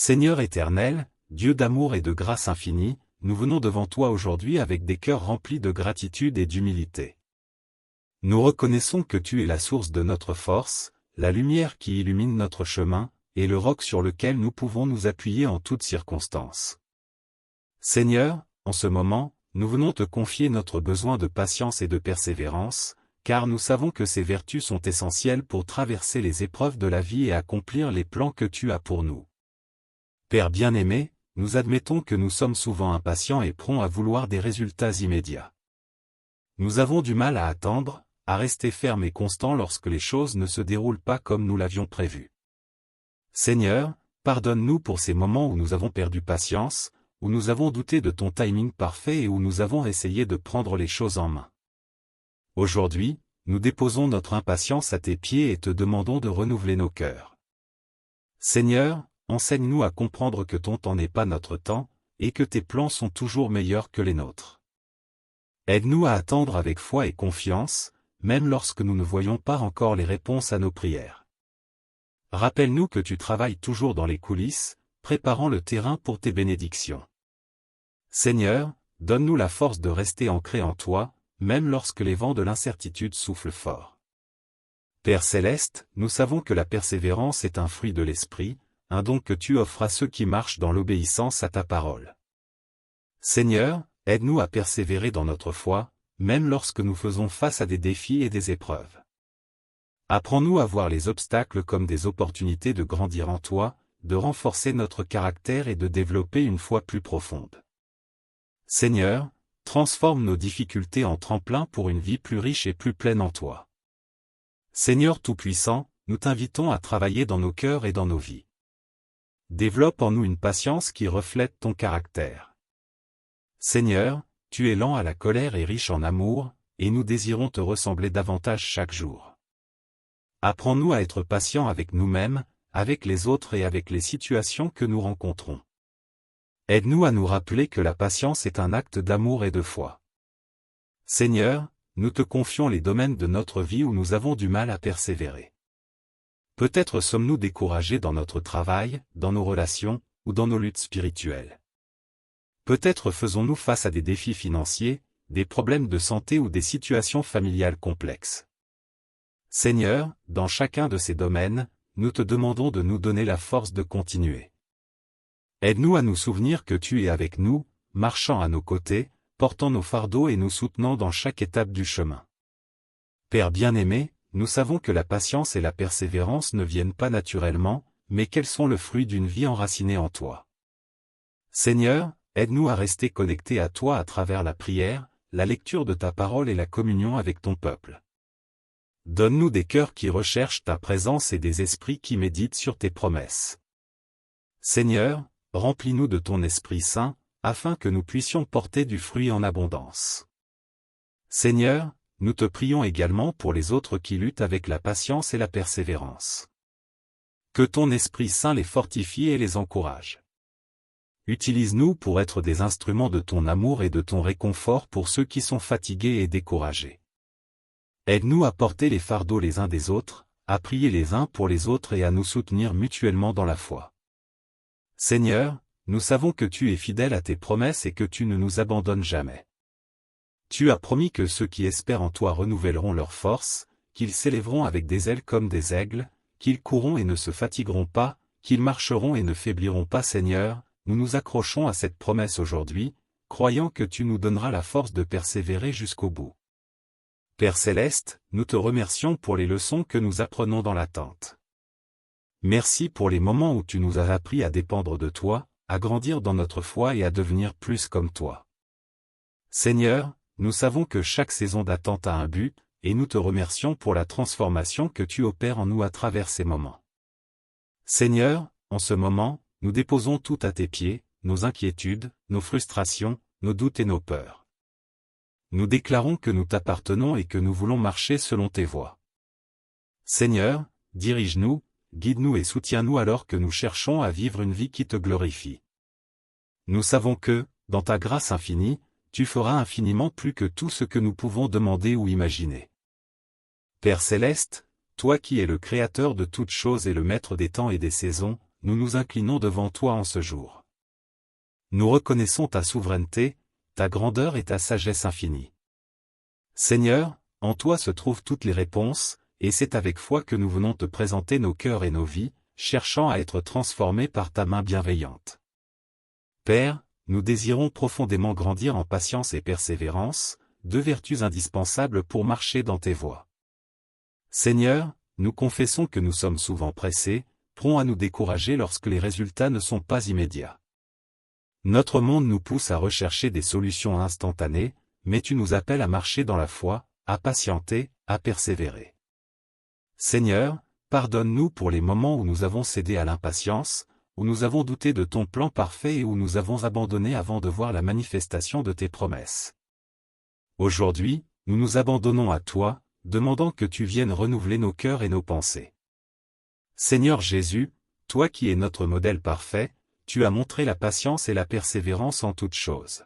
Seigneur éternel, Dieu d'amour et de grâce infinie, nous venons devant toi aujourd'hui avec des cœurs remplis de gratitude et d'humilité. Nous reconnaissons que tu es la source de notre force, la lumière qui illumine notre chemin, et le roc sur lequel nous pouvons nous appuyer en toutes circonstances. Seigneur, en ce moment, nous venons te confier notre besoin de patience et de persévérance, car nous savons que ces vertus sont essentielles pour traverser les épreuves de la vie et accomplir les plans que tu as pour nous. Père bien-aimé, nous admettons que nous sommes souvent impatients et prompts à vouloir des résultats immédiats. Nous avons du mal à attendre, à rester fermes et constants lorsque les choses ne se déroulent pas comme nous l'avions prévu. Seigneur, pardonne-nous pour ces moments où nous avons perdu patience, où nous avons douté de ton timing parfait et où nous avons essayé de prendre les choses en main. Aujourd'hui, nous déposons notre impatience à tes pieds et te demandons de renouveler nos cœurs. Seigneur, enseigne-nous à comprendre que ton temps n'est pas notre temps, et que tes plans sont toujours meilleurs que les nôtres. Aide-nous à attendre avec foi et confiance, même lorsque nous ne voyons pas encore les réponses à nos prières. Rappelle-nous que tu travailles toujours dans les coulisses, préparant le terrain pour tes bénédictions. Seigneur, donne-nous la force de rester ancrés en toi, même lorsque les vents de l'incertitude soufflent fort. Père céleste, nous savons que la persévérance est un fruit de l'esprit, un don que tu offres à ceux qui marchent dans l'obéissance à ta parole. Seigneur, aide-nous à persévérer dans notre foi, même lorsque nous faisons face à des défis et des épreuves. Apprends-nous à voir les obstacles comme des opportunités de grandir en toi, de renforcer notre caractère et de développer une foi plus profonde. Seigneur, transforme nos difficultés en tremplin pour une vie plus riche et plus pleine en toi. Seigneur Tout-Puissant, nous t'invitons à travailler dans nos cœurs et dans nos vies. Développe en nous une patience qui reflète ton caractère. Seigneur, tu es lent à la colère et riche en amour, et nous désirons te ressembler davantage chaque jour. Apprends-nous à être patients avec nous-mêmes, avec les autres et avec les situations que nous rencontrons. Aide-nous à nous rappeler que la patience est un acte d'amour et de foi. Seigneur, nous te confions les domaines de notre vie où nous avons du mal à persévérer. Peut-être sommes-nous découragés dans notre travail, dans nos relations, ou dans nos luttes spirituelles. Peut-être faisons-nous face à des défis financiers, des problèmes de santé ou des situations familiales complexes. Seigneur, dans chacun de ces domaines, nous te demandons de nous donner la force de continuer. Aide-nous à nous souvenir que tu es avec nous, marchant à nos côtés, portant nos fardeaux et nous soutenant dans chaque étape du chemin. Père bien-aimé, nous savons que la patience et la persévérance ne viennent pas naturellement, mais qu'elles sont le fruit d'une vie enracinée en toi. Seigneur, aide-nous à rester connectés à toi à travers la prière, la lecture de ta parole et la communion avec ton peuple. Donne-nous des cœurs qui recherchent ta présence et des esprits qui méditent sur tes promesses. Seigneur, remplis-nous de ton Esprit Saint, afin que nous puissions porter du fruit en abondance. Seigneur, nous te prions également pour les autres qui luttent avec la patience et la persévérance. Que ton Esprit Saint les fortifie et les encourage. Utilise-nous pour être des instruments de ton amour et de ton réconfort pour ceux qui sont fatigués et découragés. Aide-nous à porter les fardeaux les uns des autres, à prier les uns pour les autres et à nous soutenir mutuellement dans la foi. Seigneur, nous savons que tu es fidèle à tes promesses et que tu ne nous abandonnes jamais. Tu as promis que ceux qui espèrent en toi renouvelleront leur force, qu'ils s'élèveront avec des ailes comme des aigles, qu'ils courront et ne se fatigueront pas, qu'ils marcheront et ne faibliront pas. Seigneur, nous nous accrochons à cette promesse aujourd'hui, croyant que tu nous donneras la force de persévérer jusqu'au bout. Père céleste, nous te remercions pour les leçons que nous apprenons dans l'attente. Merci pour les moments où tu nous as appris à dépendre de toi, à grandir dans notre foi et à devenir plus comme toi. Seigneur, nous savons que chaque saison d'attente a un but, et nous te remercions pour la transformation que tu opères en nous à travers ces moments. Seigneur, en ce moment, nous déposons tout à tes pieds, nos inquiétudes, nos frustrations, nos doutes et nos peurs. Nous déclarons que nous t'appartenons et que nous voulons marcher selon tes voies. Seigneur, dirige-nous, guide-nous et soutiens-nous alors que nous cherchons à vivre une vie qui te glorifie. Nous savons que, dans ta grâce infinie, tu feras infiniment plus que tout ce que nous pouvons demander ou imaginer. Père céleste, toi qui es le Créateur de toutes choses et le Maître des temps et des saisons, nous nous inclinons devant toi en ce jour. Nous reconnaissons ta souveraineté, ta grandeur et ta sagesse infinie. Seigneur, en toi se trouvent toutes les réponses, et c'est avec foi que nous venons te présenter nos cœurs et nos vies, cherchant à être transformés par ta main bienveillante. Père, nous désirons profondément grandir en patience et persévérance, deux vertus indispensables pour marcher dans tes voies. Seigneur, nous confessons que nous sommes souvent pressés, prompts à nous décourager lorsque les résultats ne sont pas immédiats. Notre monde nous pousse à rechercher des solutions instantanées, mais tu nous appelles à marcher dans la foi, à patienter, à persévérer. Seigneur, pardonne-nous pour les moments où nous avons cédé à l'impatience, où nous avons douté de ton plan parfait et où nous avons abandonné avant de voir la manifestation de tes promesses. Aujourd'hui, nous nous abandonnons à toi, demandant que tu viennes renouveler nos cœurs et nos pensées. Seigneur Jésus, toi qui es notre modèle parfait, tu as montré la patience et la persévérance en toutes choses.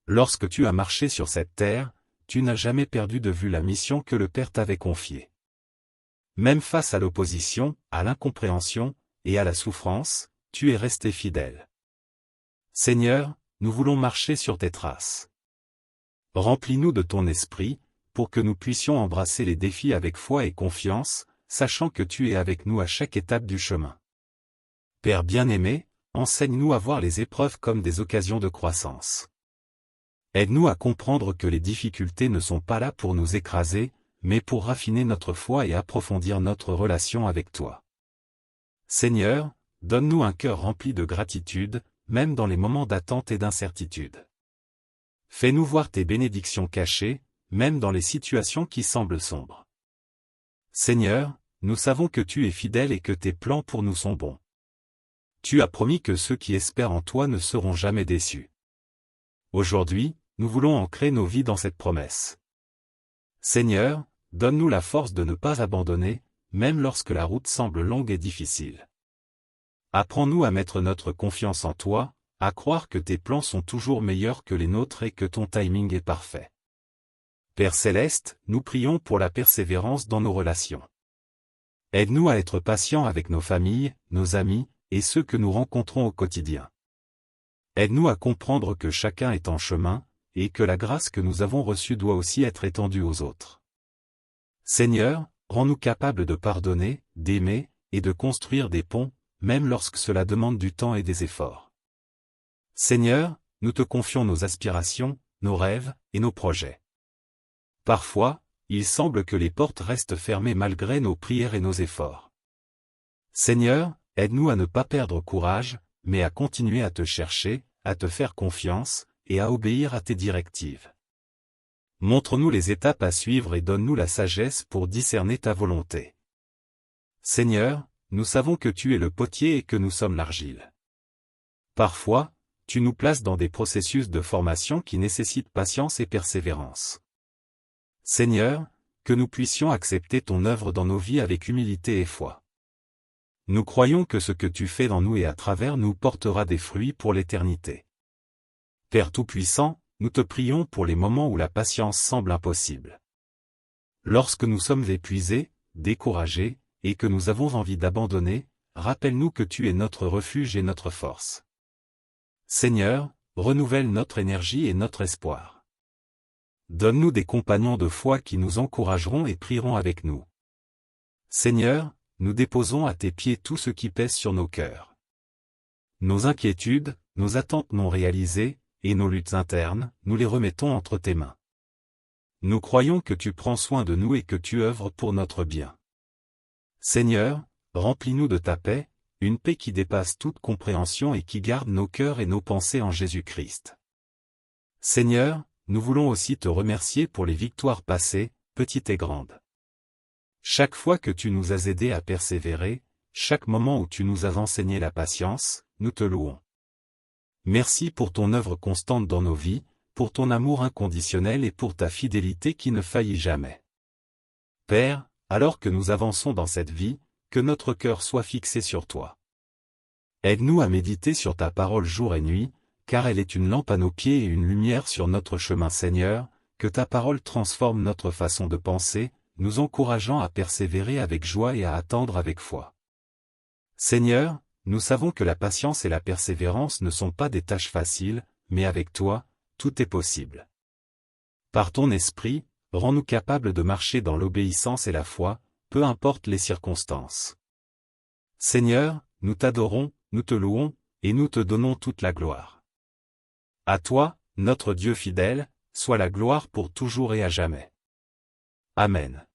Lorsque tu as marché sur cette terre, tu n'as jamais perdu de vue la mission que le Père t'avait confiée. Même face à l'opposition, à l'incompréhension, et à la souffrance, tu es resté fidèle. Seigneur, nous voulons marcher sur tes traces. Remplis-nous de ton esprit, pour que nous puissions embrasser les défis avec foi et confiance, sachant que tu es avec nous à chaque étape du chemin. Père bien-aimé, enseigne-nous à voir les épreuves comme des occasions de croissance. Aide-nous à comprendre que les difficultés ne sont pas là pour nous écraser, mais pour raffiner notre foi et approfondir notre relation avec toi. Seigneur, donne-nous un cœur rempli de gratitude, même dans les moments d'attente et d'incertitude. Fais-nous voir tes bénédictions cachées, même dans les situations qui semblent sombres. Seigneur, nous savons que tu es fidèle et que tes plans pour nous sont bons. Tu as promis que ceux qui espèrent en toi ne seront jamais déçus. Aujourd'hui, nous voulons ancrer nos vies dans cette promesse. Seigneur, donne-nous la force de ne pas abandonner, même lorsque la route semble longue et difficile. Apprends-nous à mettre notre confiance en toi, à croire que tes plans sont toujours meilleurs que les nôtres et que ton timing est parfait. Père Céleste, nous prions pour la persévérance dans nos relations. Aide-nous à être patients avec nos familles, nos amis, et ceux que nous rencontrons au quotidien. Aide-nous à comprendre que chacun est en chemin, et que la grâce que nous avons reçue doit aussi être étendue aux autres. Seigneur, rends-nous capables de pardonner, d'aimer, et de construire des ponts, même lorsque cela demande du temps et des efforts. Seigneur, nous te confions nos aspirations, nos rêves, et nos projets. Parfois, il semble que les portes restent fermées malgré nos prières et nos efforts. Seigneur, aide-nous à ne pas perdre courage, mais à continuer à te chercher, à te faire confiance, et à obéir à tes directives. Montre-nous les étapes à suivre et donne-nous la sagesse pour discerner ta volonté. Seigneur, nous savons que tu es le potier et que nous sommes l'argile. Parfois, tu nous places dans des processus de formation qui nécessitent patience et persévérance. Seigneur, que nous puissions accepter ton œuvre dans nos vies avec humilité et foi. Nous croyons que ce que tu fais dans nous et à travers nous portera des fruits pour l'éternité. Père Tout-Puissant, nous te prions pour les moments où la patience semble impossible. Lorsque nous sommes épuisés, découragés, et que nous avons envie d'abandonner, rappelle-nous que tu es notre refuge et notre force. Seigneur, renouvelle notre énergie et notre espoir. Donne-nous des compagnons de foi qui nous encourageront et prieront avec nous. Seigneur, nous déposons à tes pieds tout ce qui pèse sur nos cœurs. Nos inquiétudes, nos attentes non réalisées, et nos luttes internes, nous les remettons entre tes mains. Nous croyons que tu prends soin de nous et que tu œuvres pour notre bien. Seigneur, remplis-nous de ta paix, une paix qui dépasse toute compréhension et qui garde nos cœurs et nos pensées en Jésus-Christ. Seigneur, nous voulons aussi te remercier pour les victoires passées, petites et grandes. Chaque fois que tu nous as aidés à persévérer, chaque moment où tu nous as enseigné la patience, nous te louons. Merci pour ton œuvre constante dans nos vies, pour ton amour inconditionnel et pour ta fidélité qui ne faillit jamais. Père, alors que nous avançons dans cette vie, que notre cœur soit fixé sur toi. Aide-nous à méditer sur ta parole jour et nuit, car elle est une lampe à nos pieds et une lumière sur notre chemin. Seigneur, que ta parole transforme notre façon de penser, nous encourageant à persévérer avec joie et à attendre avec foi. Seigneur, nous savons que la patience et la persévérance ne sont pas des tâches faciles, mais avec toi, tout est possible. Par ton esprit, rends-nous capables de marcher dans l'obéissance et la foi, peu importe les circonstances. Seigneur, nous t'adorons, nous te louons, et nous te donnons toute la gloire. À toi, notre Dieu fidèle, soit la gloire pour toujours et à jamais. Amen.